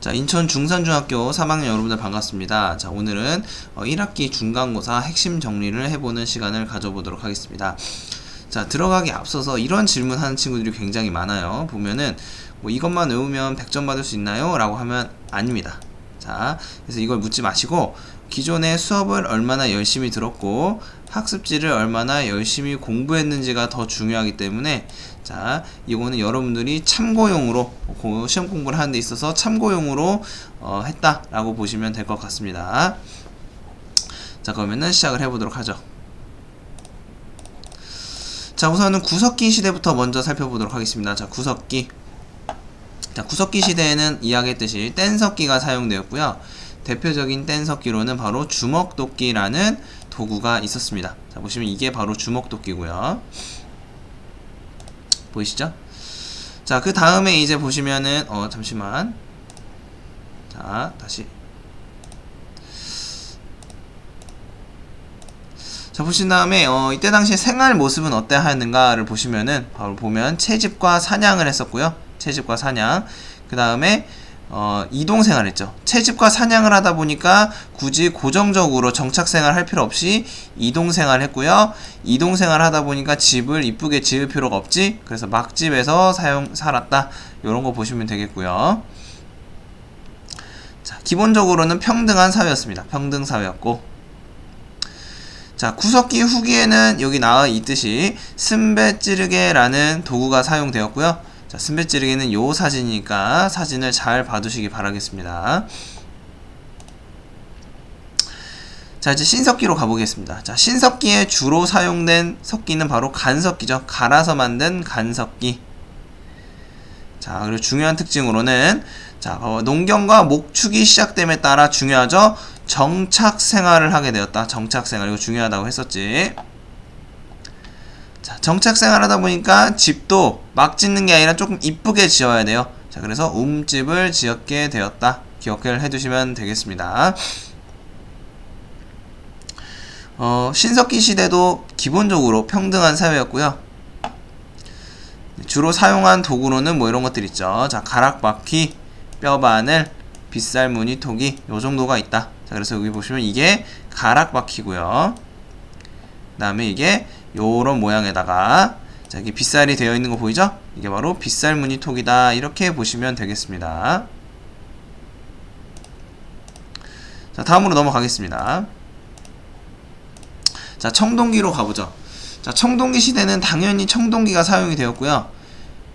자, 인천 중산중학교 3학년 여러분들 반갑습니다. 자, 오늘은 1학기 중간고사 핵심 정리를 해보는 시간을 가져보도록 하겠습니다. 자, 들어가기 앞서서 이런 질문 하는 친구들이 굉장히 많아요. 보면은 뭐 이것만 외우면 100점 받을 수 있나요? 라고 하면 아닙니다. 자, 그래서 이걸 묻지 마시고 기존에 수업을 얼마나 열심히 들었고 학습지를 얼마나 열심히 공부했는지가 더 중요하기 때문에, 자, 이거는 여러분들이 참고용으로 시험 공부를 하는 데 있어서 참고용으로 했다라고 보시면 될 것 같습니다. 자, 그러면은 시작을 해보도록 하죠. 자, 우선은 구석기 시대부터 먼저 살펴보도록 하겠습니다. 자, 구석기. 자, 구석기 시대에는 이야기했듯이 뗀석기가 사용되었고요. 대표적인 뗀석기로는 바로 주먹도끼라는 도구가 있었습니다. 자, 보시면 이게 바로 주먹도끼고요. 보이시죠? 자, 그 다음에 이제 보시면은 잠시만. 자, 다시. 자, 보신 다음에 이때 당시에 생활 모습은 어때 하였는가를 보시면은 바로 보면 채집과 사냥을 했었고요. 채집과 사냥. 그 다음에 이동생활 했죠. 채집과 사냥을 하다 보니까 굳이 고정적으로 정착생활 할 필요 없이 이동생활 했고요. 이동생활 하다 보니까 집을 이쁘게 지을 필요가 없지. 그래서 막집에서 살았다. 요런 거 보시면 되겠고요. 자, 기본적으로는 평등한 사회였습니다. 평등 사회였고, 자, 구석기 후기에는 여기 나와 있듯이 쓴배찌르개라는 도구가 사용되었고요. 자, 쓴배찌르개는 요 사진이니까 사진을 잘 봐두시기 바라겠습니다. 자, 이제 신석기로 가보겠습니다. 자, 신석기에 주로 사용된 석기는 바로 간석기죠. 갈아서 만든 간석기. 자, 그리고 중요한 특징으로는, 자, 농경과 목축이 시작됨에 따라 중요하죠. 정착생활을 하게 되었다. 정착생활, 이거 중요하다고 했었지. 자, 정착생활 하다 보니까 집도 막 짓는 게 아니라 조금 이쁘게 지어야 돼요. 자, 그래서 움집을 지었게 되었다. 기억을 해두시면 되겠습니다. 신석기 시대도 기본적으로 평등한 사회였고요. 주로 사용한 도구로는 뭐 이런 것들 있죠. 자, 가락바퀴, 뼈바늘, 빗살무늬 토기, 요 정도가 있다. 자, 그래서 여기 보시면 이게 가락바퀴고요. 그 다음에 이게 요런 모양에다가, 자, 이게 빗살이 되어 있는 거 보이죠? 이게 바로 빗살무늬 톡이다. 이렇게 보시면 되겠습니다. 자, 다음으로 넘어가겠습니다. 자, 청동기로 가보죠. 자, 청동기 시대는 당연히 청동기가 사용이 되었고요.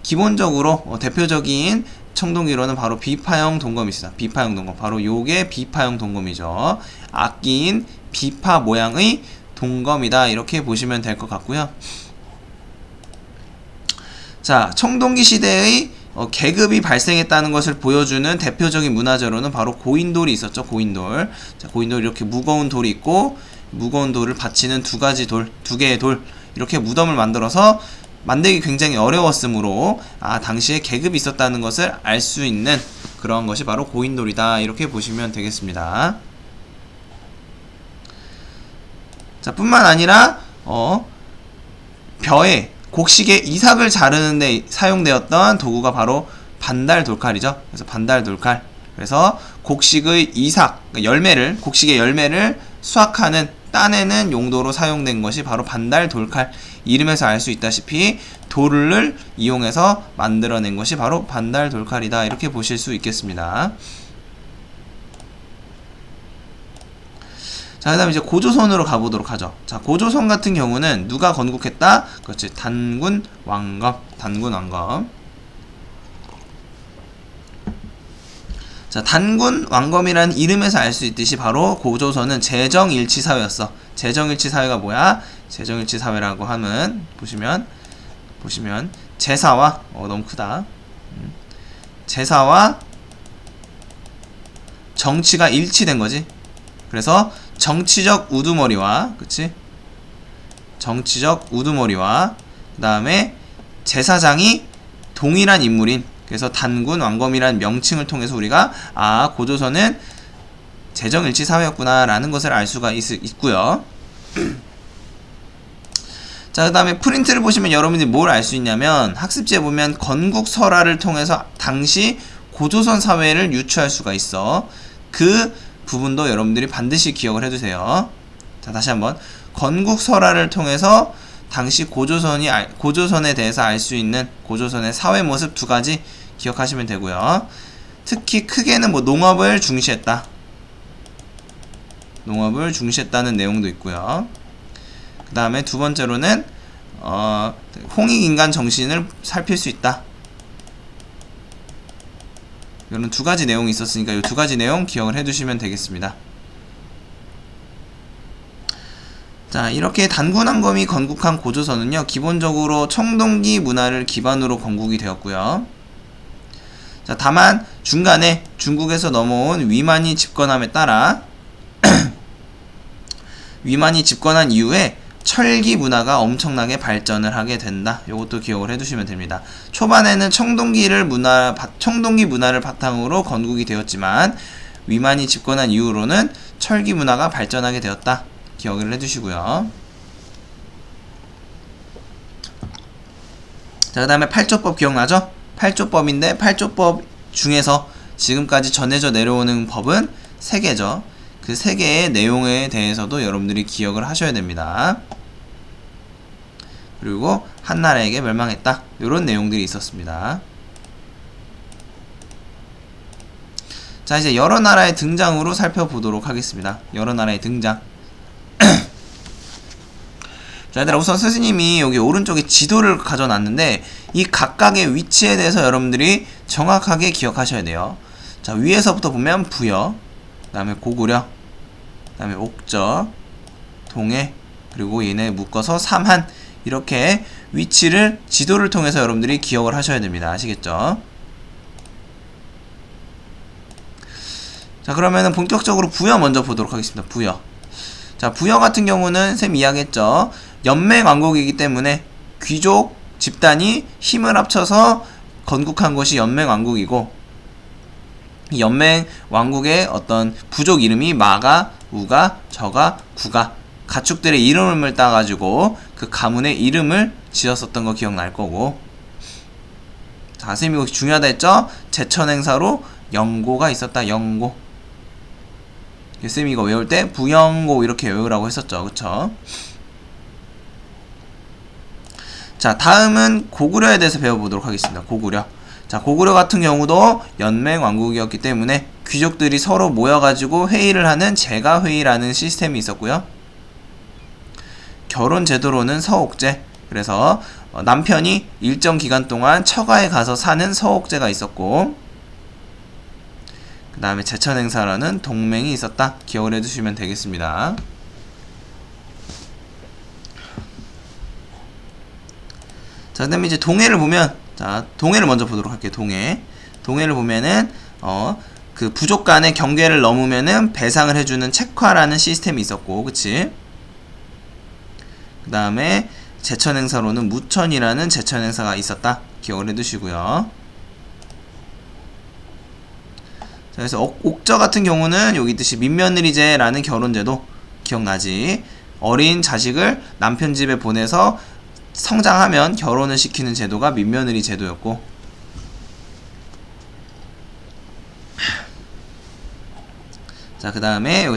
기본적으로 대표적인 청동기로는 바로 비파형 동검이 있습니다. 비파형 동검. 바로 요게 비파형 동검이죠. 악기인 비파 모양의 동검이다. 이렇게 보시면 될 것 같고요. 자, 청동기 시대의 계급이 발생했다는 것을 보여주는 대표적인 문화재로는 바로 고인돌이 있었죠. 고인돌. 자, 고인돌 이렇게 무거운 돌이 있고, 무거운 돌을 받치는 두 개의 돌, 이렇게 무덤을 만들어서 만들기 굉장히 어려웠으므로 당시에 계급이 있었다는 것을 알 수 있는 그런 것이 바로 고인돌이다. 이렇게 보시면 되겠습니다. 자, 뿐만 아니라 벼에 곡식의 이삭을 자르는데 사용되었던 도구가 바로 반달돌칼이죠. 그래서 반달돌칼. 그래서 곡식의 이삭, 그러니까 곡식의 열매를 수확하는, 따내는 용도로 사용된 것이 바로 반달돌칼. 이름에서 알 수 있다시피 돌을 이용해서 만들어낸 것이 바로 반달돌칼이다. 이렇게 보실 수 있겠습니다. 자, 그 다음에 이제 고조선으로 가보도록 하죠. 자, 고조선 같은 경우는 누가 건국했다? 그렇지, 단군 왕검. 단군 왕검. 자, 단군 왕검이라는 이름에서 알 수 있듯이 바로 고조선은 재정일치사회였어. 재정일치사회가 뭐야? 재정일치사회라고 하면 보시면 제사와 너무 크다. 제사와 정치가 일치된 거지. 그래서 정치적 우두머리와, 그치? 정치적 우두머리와 그 다음에 제사장이 동일한 인물인, 그래서 단군 왕검이라는 명칭을 통해서 우리가 고조선은 재정일치 사회였구나 라는 것을 알 수가 있고요. 자, 그 다음에 프린트를 보시면 여러분들이 뭘 알 수 있냐면, 학습지에 보면 건국설화를 통해서 당시 고조선 사회를 유추할 수가 있어. 그 부분도 여러분들이 반드시 기억을 해두세요. 자, 다시 한번 건국설화를 통해서 당시 고조선에 대해서 알 수 있는 고조선의 사회 모습 두 가지 기억하시면 되고요. 특히 크게는 뭐 농업을 중시했다. 농업을 중시했다는 내용도 있고요. 그 다음에 두 번째로는 홍익인간 정신을 살필 수 있다. 이런 두 가지 내용이 있었으니까 이 두 가지 내용 기억을 해두시면 되겠습니다. 자, 이렇게 단군왕검이 건국한 고조선은요, 기본적으로 청동기 문화를 기반으로 건국이 되었고요. 자, 다만 중간에 중국에서 넘어온 위만이 집권함에 따라 위만이 집권한 이후에 철기 문화가 엄청나게 발전을 하게 된다. 이것도 기억을 해두시면 됩니다. 초반에는 청동기 문화를 바탕으로 건국이 되었지만 위만이 집권한 이후로는 철기 문화가 발전하게 되었다. 기억을 해두시고요. 자, 그 다음에 팔조법 기억나죠? 팔조법인데 팔조법 중에서 지금까지 전해져 내려오는 법은 3개죠. 그 3개의 내용에 대해서도 여러분들이 기억을 하셔야 됩니다. 그리고 한나라에게 멸망했다. 이런 내용들이 있었습니다. 자, 이제 여러 나라의 등장으로 살펴보도록 하겠습니다. 여러 나라의 등장. 자, 얘들아, 우선 스승님이 여기 오른쪽에 지도를 가져놨는데 이 각각의 위치에 대해서 여러분들이 정확하게 기억하셔야 돼요. 자, 위에서부터 보면 부여, 그 다음에 고구려, 그 다음에 옥저, 동해, 그리고 얘네 묶어서 삼한, 이렇게 위치를 지도를 통해서 여러분들이 기억을 하셔야 됩니다. 아시겠죠? 자, 그러면은 본격적으로 부여 먼저 보도록 하겠습니다. 부여. 자, 부여 같은 경우는 쌤 이야기했죠. 연맹왕국이기 때문에 귀족 집단이 힘을 합쳐서 건국한 것이 연맹왕국이고, 이 연맹왕국의 어떤 부족 이름이 마가, 우가, 저가, 구가, 가축들의 이름을 따가지고 그 가문의 이름을 지었었던 거 기억날 거고. 자, 쌤이 이거 중요하다 했죠? 제천행사로 영고가 있었다. 영고. 쌤이 이거 외울 때 부영고 이렇게 외우라고 했었죠. 그쵸? 자, 다음은 고구려에 대해서 배워보도록 하겠습니다. 고구려. 자, 고구려 같은 경우도 연맹왕국이었기 때문에 귀족들이 서로 모여가지고 회의를 하는 제가회의라는 시스템이 있었고요. 결혼 제도로는 서옥제, 그래서 남편이 일정 기간 동안 처가에 가서 사는 서옥제가 있었고, 그 다음에 제천행사라는 동맹이 있었다. 기억을 해두시면 되겠습니다. 자, 그 다음에 이제 동해를 보면, 자, 동해를 먼저 보도록 할게요. 동해를 보면은 그 부족 간의 경계를 넘으면은 배상을 해주는 책화라는 시스템이 있었고, 그치? 그 다음에 제천행사로는 무천이라는 제천행사가 있었다. 기억을 해두시고요. 자, 그래서 옥저 같은 경우는 여기 있듯이 민며느리제라는 결혼제도 기억나지? 어린 자식을 남편 집에 보내서 성장하면 결혼을 시키는 제도가 민며느리 제도였고, 자, 그 다음에 여기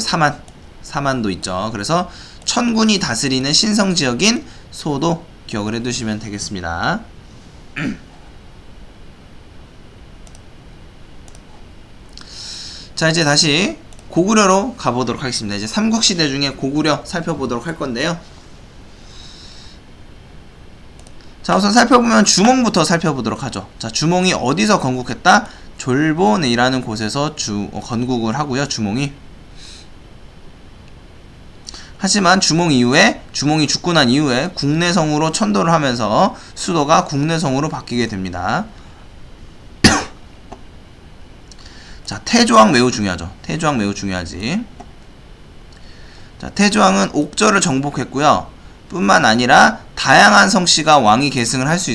사만도 있죠. 그래서 천군이 다스리는 신성지역인 소도 기억을 해두시면 되겠습니다. 자, 이제 다시 고구려로 가보도록 하겠습니다. 이제 삼국시대 중에 고구려 살펴보도록 할 건데요. 자, 우선 살펴보면 주몽부터 살펴보도록 하죠. 자, 주몽이 어디서 건국했다? 졸본이라는 곳에서 건국을 하고요. 주몽이. 하지만 주몽이 죽고 난 이후에 국내성으로 천도를 하면서 수도가 국내성으로 바뀌게 됩니다. 자, 태조왕 매우 중요하죠. 태조왕 매우 중요하지. 자, 태조왕은 옥저를 정복했고요. 뿐만 아니라 다양한 성씨가 왕위 계승을 할 수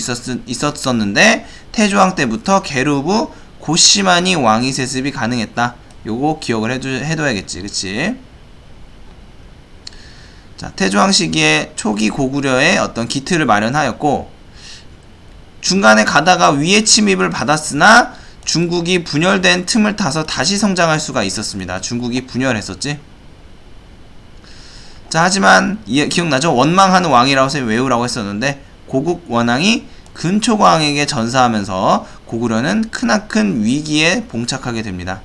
있었는데 태조왕 때부터 계루부 고씨만이 왕위 세습이 가능했다. 요거 기억을 해둬야겠지. 그치? 자, 태조왕 시기에 초기 고구려의 어떤 기틀을 마련하였고, 중간에 가다가 위에 침입을 받았으나 중국이 분열된 틈을 타서 다시 성장할 수가 있었습니다. 중국이 분열했었지. 자, 하지만 기억나죠? 원망하는 왕이라고 선생님이 외우라고 했었는데 고국 원왕이 근초광에게 전사하면서 고구려는 크나큰 위기에 봉착하게 됩니다.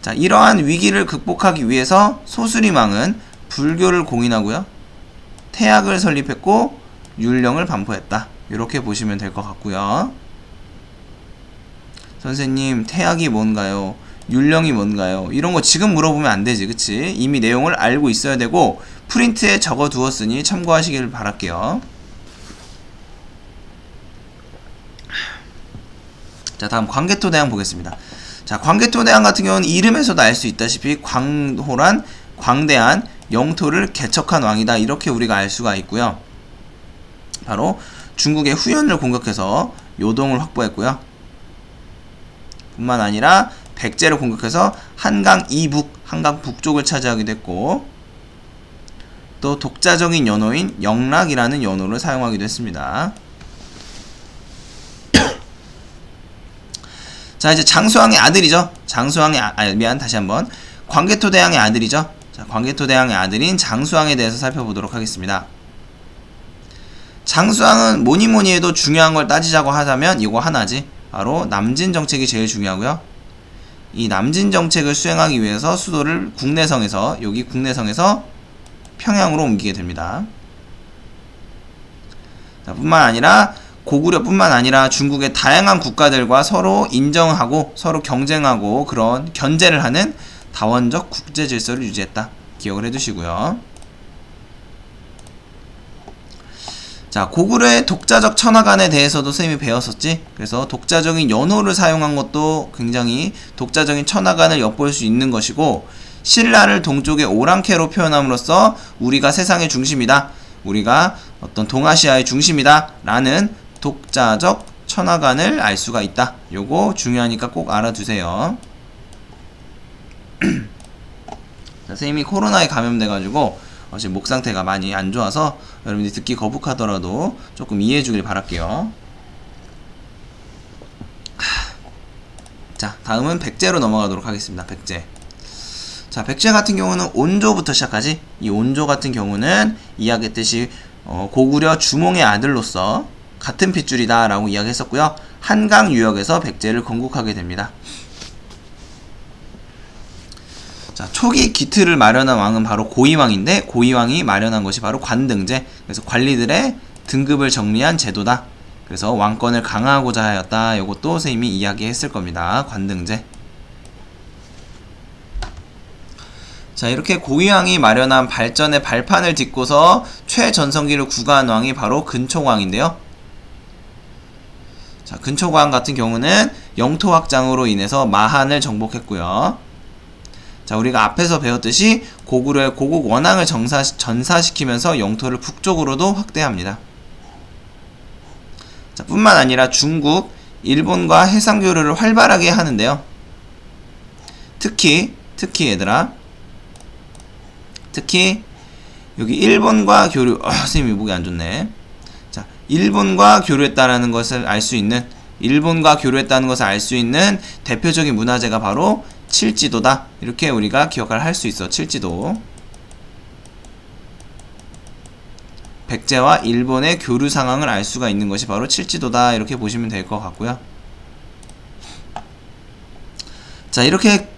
자, 이러한 위기를 극복하기 위해서 소수림왕은 불교를 공인하고요, 태약을 설립했고 율령을 반포했다. 이렇게 보시면 될 것 같고요. 선생님, 태약이 뭔가요? 율령이 뭔가요? 이런 거 지금 물어보면 안 되지, 그치? 이미 내용을 알고 있어야 되고 프린트에 적어 두었으니 참고하시길 바랄게요. 자, 다음 광개토대왕 보겠습니다. 자, 광개토대왕 같은 경우는 이름에서도 알 수 있다시피 광호란 광대한 영토를 개척한 왕이다. 이렇게 우리가 알 수가 있고요. 바로 중국의 후현을 공격해서 요동을 확보했고요. 뿐만 아니라 백제를 공격해서 한강 이북, 한강 북쪽을 차지하게 됐고, 또 독자적인 연호인 영락이라는 연호를 사용하기도 했습니다. 자, 이제 장수왕의 아들이죠. 다시 한번. 광개토대왕의 아들이죠. 자, 광개토대왕의 아들인 장수왕에 대해서 살펴보도록 하겠습니다. 장수왕은 뭐니뭐니 해도 중요한 걸 따지자고 하자면 이거 하나지. 바로 남진 정책이 제일 중요하고요. 이 남진 정책을 수행하기 위해서 수도를 국내성에서, 여기 국내성에서 평양으로 옮기게 됩니다. 자, 뿐만 아니라 고구려뿐만 아니라 중국의 다양한 국가들과 서로 인정하고 서로 경쟁하고 그런 견제를 하는 다원적 국제 질서를 유지했다. 기억을 해두시고요. 자, 고구려의 독자적 천하관에 대해서도 선생님이 배웠었지. 그래서 독자적인 연호를 사용한 것도 굉장히 독자적인 천하관을 엿볼 수 있는 것이고, 신라를 동쪽의 오랑캐로 표현함으로써 우리가 세상의 중심이다, 우리가 어떤 동아시아의 중심이다 라는 독자적 천하관을 알 수가 있다. 요거 중요하니까 꼭 알아두세요. 자, 선생님이 코로나에 감염돼가지고 지금 목 상태가 많이 안 좋아서 여러분들이 듣기 거북하더라도 조금 이해해 주길 바랄게요. 자, 다음은 백제로 넘어가도록 하겠습니다. 백제. 자, 백제 같은 경우는 온조부터 시작하지. 이 온조 같은 경우는 이야기했듯이 고구려 주몽의 아들로서 같은 핏줄이다 라고 이야기했었고요. 한강 유역에서 백제를 건국하게 됩니다. 자, 초기 기틀을 마련한 왕은 바로 고이왕인데, 고이왕이 마련한 것이 바로 관등제, 그래서 관리들의 등급을 정리한 제도다. 그래서 왕권을 강화하고자 하였다. 이것도 선생님이 이야기했을 겁니다. 관등제. 자, 이렇게 고이왕이 마련한 발전의 발판을 딛고서 최전성기를 구가한 왕이 바로 근초광인데요. 자, 근초광 같은 경우는 영토 확장으로 인해서 마한을 정복했고요. 자, 우리가 앞에서 배웠듯이 고구려의 고국 원왕을 전사시키면서 영토를 북쪽으로도 확대합니다. 자, 뿐만 아니라 중국, 일본과 해상교류를 활발하게 하는데요. 특히 얘들아, 특히 여기 일본과 교류, 선생님이 목이 안 좋네. 자, 일본과 교류했다는 것을 알 수 있는, 대표적인 문화재가 바로 칠지도다. 이렇게 우리가 기억을 할 수 있어. 칠지도. 백제와 일본의 교류 상황을 알 수가 있는 것이 바로 칠지도다. 이렇게 보시면 될 것 같고요. 자, 이렇게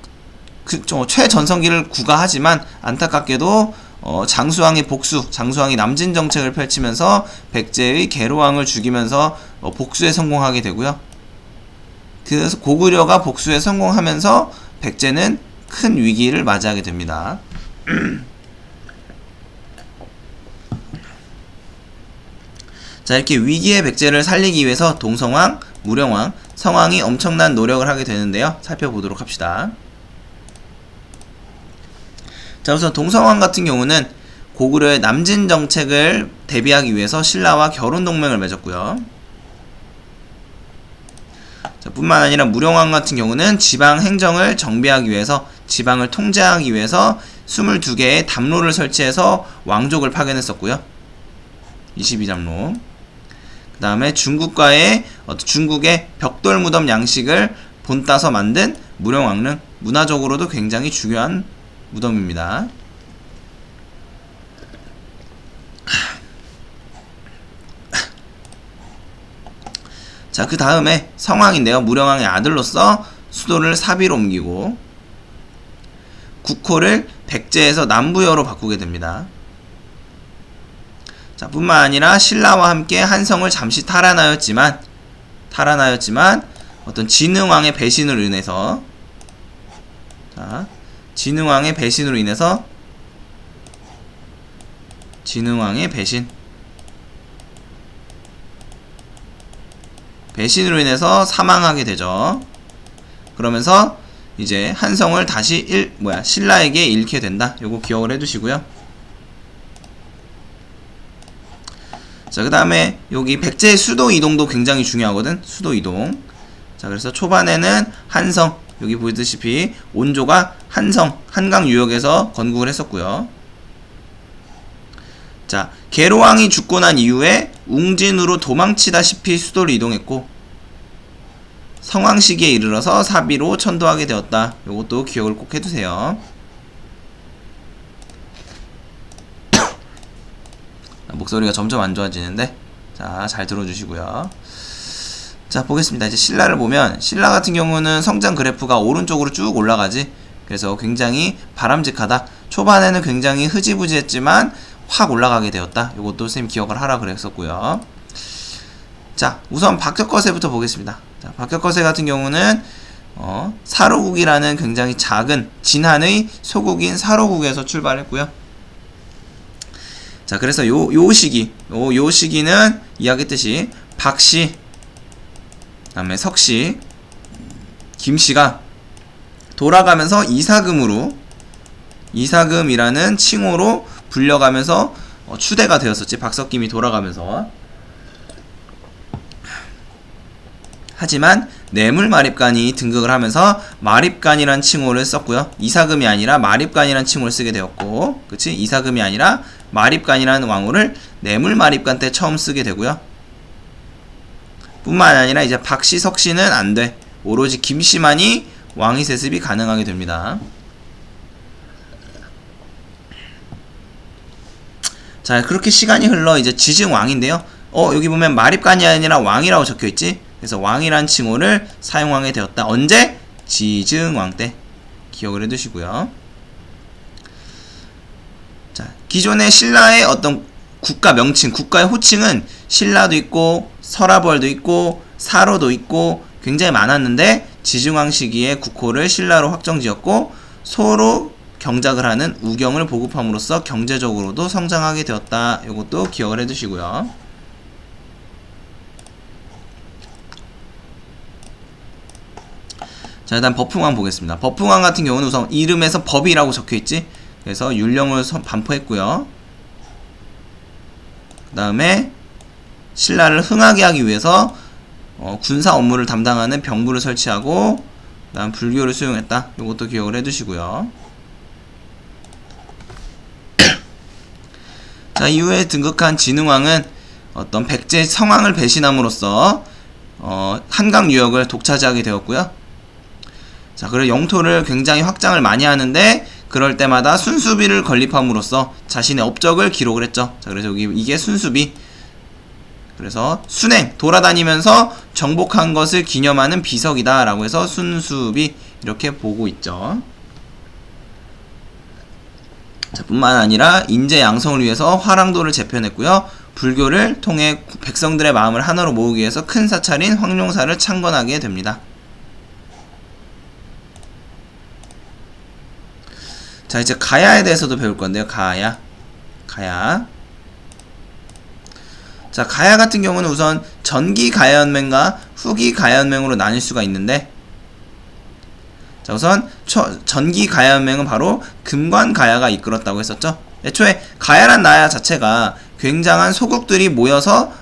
최전성기를 구가하지만 안타깝게도 장수왕이 남진 정책을 펼치면서 백제의 계로왕을 죽이면서 복수에 성공하게 되고요. 그래서 고구려가 복수에 성공하면서 백제는 큰 위기를 맞이하게 됩니다. 자, 이렇게 위기의 백제를 살리기 위해서 동성왕, 무령왕, 성왕이 엄청난 노력을 하게 되는데요. 살펴보도록 합시다. 자, 우선 동성왕 같은 경우는 고구려의 남진 정책을 대비하기 위해서 신라와 결혼 동맹을 맺었고요. 자, 뿐만 아니라 무령왕 같은 경우는 지방 행정을 정비하기 위해서, 지방을 통제하기 위해서 22개의 담로를 설치해서 왕족을 파견했었고요. 22담로. 그 다음에 중국과의 중국의 벽돌 무덤 양식을 본따서 만든 무령왕릉, 문화적으로도 굉장히 중요한 무덤입니다. 자, 그 다음에 성왕인데요. 무령왕의 아들로서 수도를 사비로 옮기고 국호를 백제에서 남부여로 바꾸게 됩니다. 자, 뿐만 아니라 신라와 함께 한성을 잠시 탈환하였지만 어떤 진흥왕의 배신으로 인해서 진흥왕의 배신으로 인해서 사망하게 되죠. 그러면서 이제 한성을 다시 신라에게 잃게 된다. 요거 기억을 해두시고요. 자, 그 다음에 여기 백제의 수도 이동도 굉장히 중요하거든. 수도 이동. 자, 그래서 초반에는 한성, 여기 보시다시피 온조가 한성, 한강 유역에서 건국을 했었고요. 자, 계로왕이 죽고 난 이후에 웅진으로 도망치다시피 수도를 이동했고 성왕 시기에 이르러서 사비로 천도하게 되었다. 요것도 기억을 꼭 해두세요. 목소리가 점점 안 좋아지는데, 자, 잘 들어주시고요. 자, 보겠습니다. 이제 신라를 보면, 신라 같은 경우는 성장 그래프가 오른쪽으로 쭉 올라가지. 그래서 굉장히 바람직하다. 초반에는 굉장히 흐지부지했지만 확 올라가게 되었다. 요것도 선생님 기억을 하라 그랬었고요. 자, 우선 박격거세부터 보겠습니다. 자, 박격거세 같은 경우는 사로국이라는 굉장히 작은 진한의 소국인 사로국에서 출발했고요. 자, 그래서 요 시기는 이야기했듯이 박씨, 그 다음에 석씨, 김씨가 돌아가면서 이사금이라는 칭호로 불려가면서 추대가 되었었지. 박석김이 돌아가면서. 하지만 뇌물마립간이 등극을 하면서 마립간이란 칭호를 썼고요. 이사금이 아니라 마립간이란 칭호를 쓰게 되었고, 그치? 이사금이 아니라 마립간이라는 왕호를 뇌물마립간 때 처음 쓰게 되고요. 뿐만 아니라 이제 박씨, 석씨는 안 돼. 오로지 김씨만이 왕위 세습이 가능하게 됩니다. 자, 그렇게 시간이 흘러 이제 지증왕인데요. 여기 보면 마립간이 아니라 왕이라고 적혀있지? 그래서 왕이란 칭호를 사용하게 되었다. 언제? 지증왕 때. 기억을 해두시고요. 자, 기존의 신라의 어떤 국가 명칭, 국가의 호칭은 신라도 있고 설화벌도 있고 사로도 있고 굉장히 많았는데 지증왕 시기에 국호를 신라로 확정지었고 소로 경작을 하는 우경을 보급함으로써 경제적으로도 성장하게 되었다. 이것도 기억을 해두시고요. 자, 일단 버풍왕 보겠습니다. 버풍왕 같은 경우는 우선 이름에서 법이라고 적혀있지. 그래서 율령을 반포했고요. 그 다음에 신라를 흥하게 하기 위해서 군사 업무를 담당하는 병부를 설치하고 그 다음 불교를 수용했다. 이것도 기억을 해두시고요. 자, 이후에 등극한 진흥왕은 어떤 백제 성왕을 배신함으로써 한강 유역을 독차지하게 되었고요. 자, 그리고 영토를 굉장히 확장을 많이 하는데 그럴 때마다 순수비를 건립함으로써 자신의 업적을 기록을 했죠. 자, 그래서 여기 이게 순수비. 그래서 순행, 돌아다니면서 정복한 것을 기념하는 비석이다 라고 해서 순수비 이렇게 보고 있죠. 자, 뿐만 아니라 인재 양성을 위해서 화랑도를 재편했고요. 불교를 통해 백성들의 마음을 하나로 모으기 위해서 큰 사찰인 황룡사를 창건하게 됩니다. 자, 이제 가야에 대해서도 배울 건데요. 가야. 자, 가야 같은 경우는 우선 전기 가야연맹과 후기 가야연맹으로 나뉠 수가 있는데, 자, 우선 전기 가야연맹은 바로 금관 가야가 이끌었다고 했었죠. 애초에 가야란 나라 자체가 굉장한 소국들이 모여서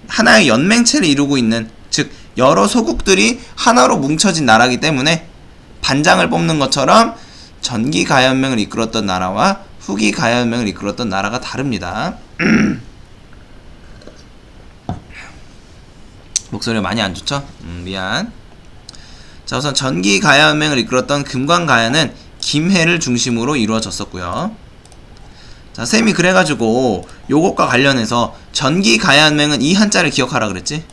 하나의 연맹체를 이루고 있는, 즉 여러 소국들이 하나로 뭉쳐진 나라이기 때문에 반장을 뽑는 것처럼 전기 가야연맹을 이끌었던 나라와 후기 가야연맹을 이끌었던 나라가 다릅니다. 목소리가 많이 안 좋죠? 미안. 자, 우선 전기 가야은맹을 이끌었던 금관가야는 김해를 중심으로 이루어졌었고요. 자, 쌤이 그래가지고 요것과 관련해서 전기 가야은맹은 이 한자를 기억하라 그랬지?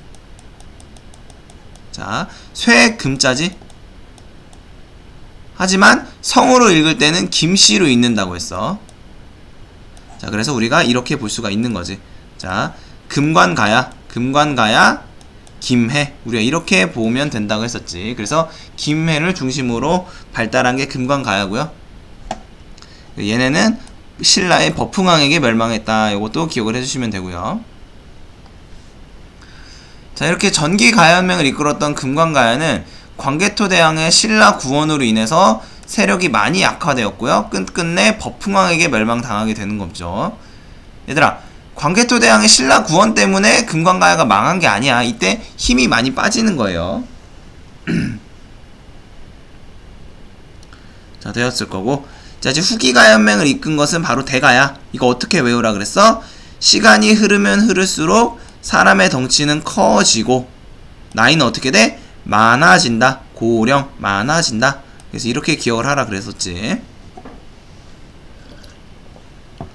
자, 쇠금자지? 하지만 성으로 읽을 때는 김씨로 읽는다고 했어. 자, 그래서 우리가 이렇게 볼 수가 있는 거지. 자, 금관가야, 김해. 우리가 이렇게 보면 된다고 했었지. 그래서 김해를 중심으로 발달한 게 금관가야고요. 얘네는 신라의 버풍왕에게 멸망했다. 이것도 기억을 해주시면 되고요. 자, 이렇게 전기가야은맹을 이끌었던 금관가야는 광개토대왕의 신라 구원으로 인해서 세력이 많이 약화되었고요. 끝끝내 버풍왕에게 멸망당하게 되는 거죠. 얘들아, 광개토대왕의 신라 구원 때문에 금관가야가 망한 게 아니야. 이때 힘이 많이 빠지는 거예요. 자, 되었을 거고. 자, 이제 후기가야은맹을 이끈 것은 바로 대가야. 이거 어떻게 외우라 그랬어? 시간이 흐르면 흐를수록 사람의 덩치는 커지고 나이는 어떻게 돼? 많아진다. 고령, 많아진다. 그래서 이렇게 기억을 하라 그랬었지.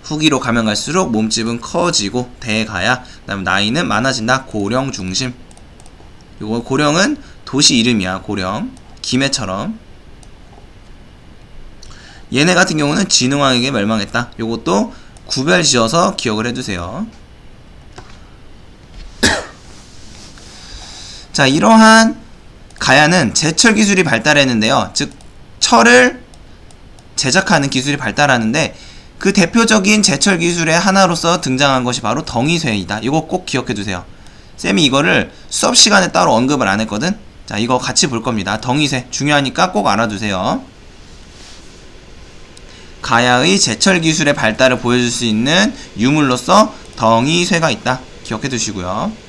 후기로 가면 갈수록 몸집은 커지고 대가야. 그 다음에 나이는 많아진다. 고령 중심. 요거 고령은 도시 이름이야. 고령. 김해처럼. 얘네 같은 경우는 진흥왕에게 멸망했다. 요것도 구별 지어서 기억을 해두세요. 자, 이러한 가야는 제철 기술이 발달했는데요. 즉 철을 제작하는 기술이 발달하는데 그 대표적인 제철 기술의 하나로서 등장한 것이 바로 덩이쇠이다. 이거 꼭 기억해두세요. 쌤이 이거를 수업 시간에 따로 언급을 안 했거든. 자, 이거 같이 볼 겁니다. 덩이쇠 중요하니까 꼭 알아두세요. 가야의 제철 기술의 발달을 보여줄 수 있는 유물로서 덩이쇠가 있다. 기억해두시고요.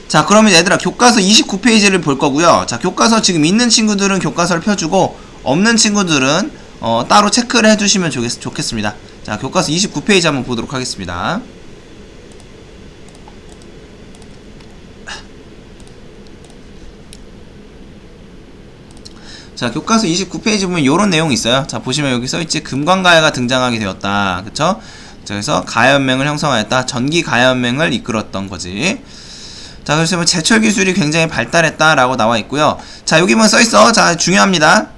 자, 그러면 얘들아 교과서 29페이지를 볼 거고요. 자, 교과서 지금 있는 친구들은 교과서를 펴주고 없는 친구들은 따로 체크를 해주시면 좋겠습니다. 자, 교과서 29페이지 한번 보도록 하겠습니다. 자, 교과서 29페이지 보면 요런 내용이 있어요. 자, 보시면 여기 써있지. 금관가야가 등장하게 되었다. 그쵸? 자, 그래서 가야은맹을 형성하였다. 전기가야은맹을 이끌었던 거지. 자, 그래서 뭐 제철 기술이 굉장히 발달했다라고 나와 있고요. 자, 여기 뭐 써있어. 자, 중요합니다.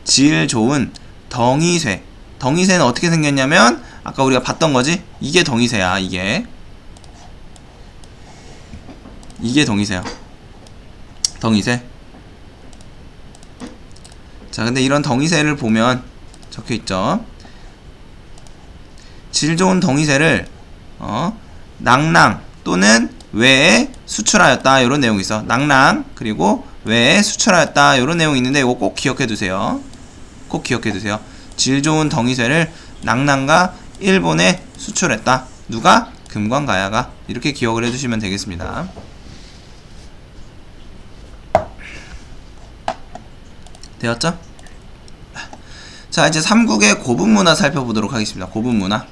질 좋은 덩이쇠. 덩이쇠는 어떻게 생겼냐면 아까 우리가 봤던 거지. 이게 덩이쇠야. 이게 덩이쇠야. 덩이쇠. 자, 근데 이런 덩이쇠를 보면 적혀있죠. 질 좋은 덩이쇠를 낭랑 또는 외에 수출하였다. 이런 내용이 있어. 낭랑 그리고 외에 수출하였다. 이런 내용이 있는데 이거 꼭 기억해두세요. 꼭 기억해두세요. 질 좋은 덩이쇠를 낭랑과 일본에 수출했다. 누가? 금관가야가. 이렇게 기억을 해주시면 되겠습니다. 되었죠? 자, 이제 삼국의 고분문화 살펴보도록 하겠습니다. 고분문화.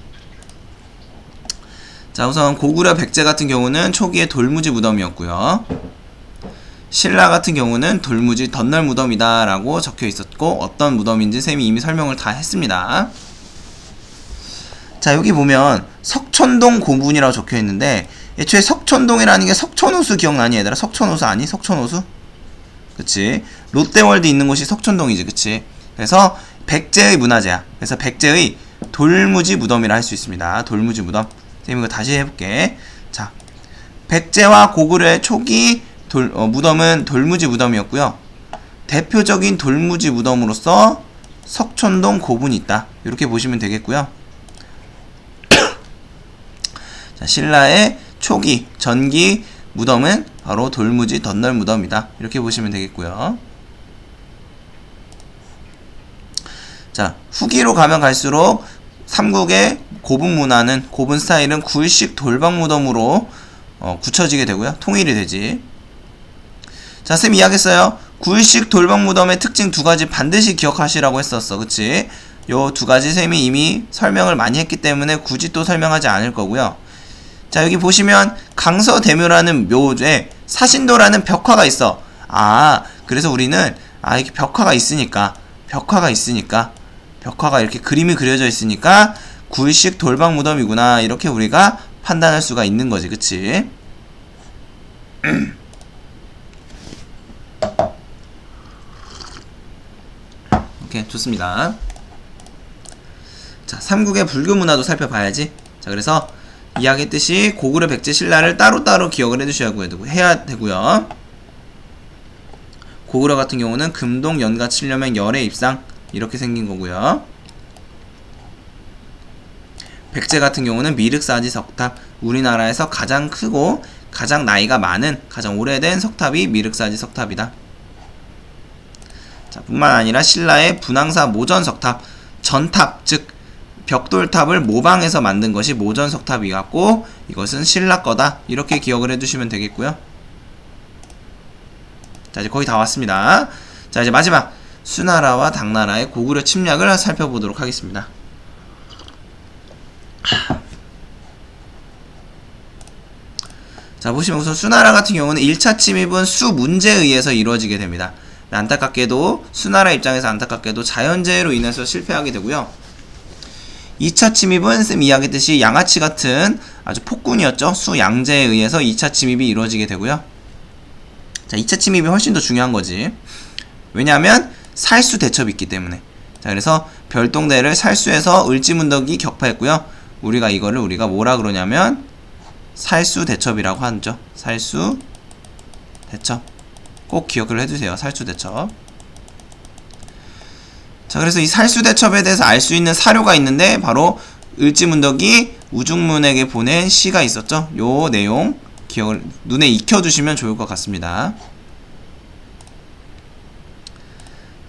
자, 우선 고구려 백제 같은 경우는 초기에 돌무지 무덤이었고요. 신라 같은 경우는 돌무지 덧널 무덤이다 라고 적혀 있었고 어떤 무덤인지 쌤이 이미 설명을 다 했습니다. 자, 여기 보면 석촌동 고분이라고 적혀 있는데 애초에 석촌동이라는 게 석촌호수 기억나니 얘들아? 석촌호수 아니? 석촌호수? 그치? 롯데월드 있는 곳이 석촌동이지. 그치? 그래서 백제의 문화재야. 그래서 백제의 돌무지 무덤이라 할 수 있습니다. 돌무지 무덤. 쌤 이거 다시 해볼게. 자, 백제와 고구려의 초기 무덤은 돌무지 무덤이었고요. 대표적인 돌무지 무덤으로서 석촌동 고분이 있다. 이렇게 보시면 되겠고요. 자, 신라의 초기 전기 무덤은 바로 돌무지 덧널 무덤이다. 이렇게 보시면 되겠고요. 자, 후기로 가면 갈수록 삼국의 고분 문화는 고분 스타일은 굴식 돌방 무덤으로 굳혀지게 되고요. 통일이 되지. 자, 쌤 이야기했어요. 굴식 돌방 무덤의 특징 두 가지 반드시 기억하시라고 했었어. 그치? 요 두 가지 쌤이 이미 설명을 많이 했기 때문에 굳이 또 설명하지 않을 거고요. 자, 여기 보시면 강서대묘라는 묘에 사신도라는 벽화가 있어. 그래서 우리는 이렇게 벽화가 이렇게 그림이 그려져 있으니까 굴식 돌방 무덤이구나, 이렇게 우리가 판단할 수가 있는 거지. 그치? 오케이, 좋습니다. 자, 삼국의 불교 문화도 살펴봐야지. 자, 그래서 이야기했듯이 고구려, 백제, 신라를 따로따로 기억을 해야 되고요. 고구려 같은 경우는 금동, 연가, 칠려면, 열의 입상 이렇게 생긴 거고요. 백제 같은 경우는 미륵사지 석탑, 우리나라에서 가장 크고 가장 나이가 많은, 가장 오래된 석탑이 미륵사지 석탑이다. 자, 뿐만 아니라 신라의 분황사 모전석탑, 전탑, 즉 벽돌탑을 모방해서 만든 것이 모전석탑이었고, 이것은 신라 거다, 이렇게 기억을 해두시면 되겠고요. 자, 이제 거의 다 왔습니다. 자, 이제 마지막 수나라와 당나라의 고구려 침략을 살펴보도록 하겠습니다. 자, 보시면 우선 수나라 같은 경우는 1차 침입은 수문제에 의해서 이루어지게 됩니다. 안타깝게도 수나라 입장에서 자연재해로 인해서 실패하게 되고요. 2차 침입은 쌤 이야기했듯이 양아치 같은 아주 폭군이었죠. 수양제에 의해서 2차 침입이 이루어지게 되고요. 자, 2차 침입이 훨씬 더 중요한 거지. 왜냐하면 살수 대첩이 있기 때문에. 자, 그래서 별동대를 살수해서 을지문덕이 격파했고요. 우리가 뭐라 그러냐면 살수 대첩이라고 하죠. 살수 대첩. 꼭 기억을 해두세요. 살수 대첩. 자, 그래서 이 살수 대첩에 대해서 알 수 있는 사료가 있는데, 바로 을지문덕이 우중문에게 보낸 시가 있었죠. 요 내용 기억을 눈에 익혀두시면 좋을 것 같습니다.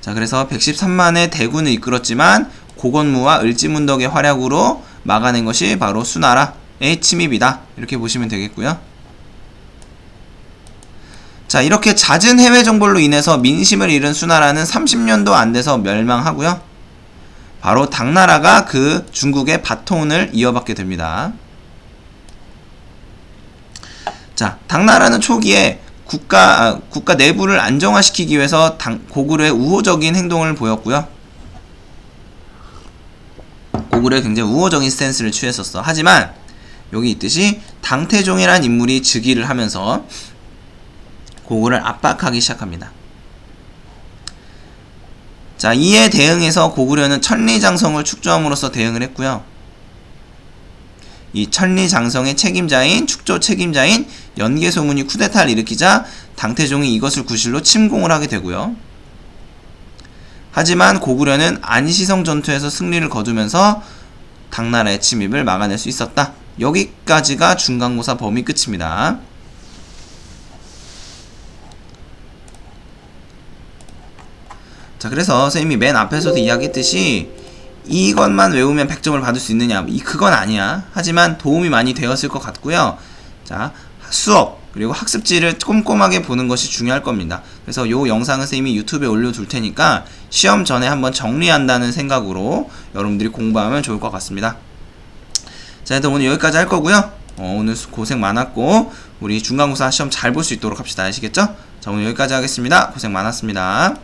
자, 그래서 113만의 대군을 이끌었지만 고건무와 을지문덕의 활약으로 막아낸 것이 바로 수나라의 침입이다, 이렇게 보시면 되겠고요. 자, 이렇게 잦은 해외 정벌로 인해서 민심을 잃은 수나라는 30년도 안 돼서 멸망하고요. 바로 당나라가 그 중국의 바톤을 이어받게 됩니다. 자, 당나라는 초기에 국가 내부를 안정화시키기 위해서 고구려의 우호적인 행동을 보였고요. 고구려에 굉장히 우호적인 스탠스를 취했었어. 하지만 여기 있듯이 당태종이라는 인물이 즉위를 하면서 고구려를 압박하기 시작합니다. 자, 이에 대응해서 고구려는 천리장성을 축조함으로써 대응을 했고요. 이 천리장성의 축조 책임자인 연개소문이 쿠데타를 일으키자 당태종이 이것을 구실로 침공을 하게 되고요. 하지만 고구려는 안시성 전투에서 승리를 거두면서 당나라의 침입을 막아낼 수 있었다. 여기까지가 중간고사 범위 끝입니다. 자, 그래서 선생님이 맨 앞에서도 이야기했듯이 이것만 외우면 100점을 받을 수 있느냐, 그건 아니야. 하지만 도움이 많이 되었을 것 같고요. 자, 수업 그리고 학습지를 꼼꼼하게 보는 것이 중요할 겁니다. 그래서 요 영상은 선생님이 유튜브에 올려둘 테니까 시험 전에 한번 정리한다는 생각으로 여러분들이 공부하면 좋을 것 같습니다. 자, 일단 오늘 여기까지 할 거고요. 오늘 고생 많았고 우리 중간고사 시험 잘 볼 수 있도록 합시다. 아시겠죠? 자, 오늘 여기까지 하겠습니다. 고생 많았습니다.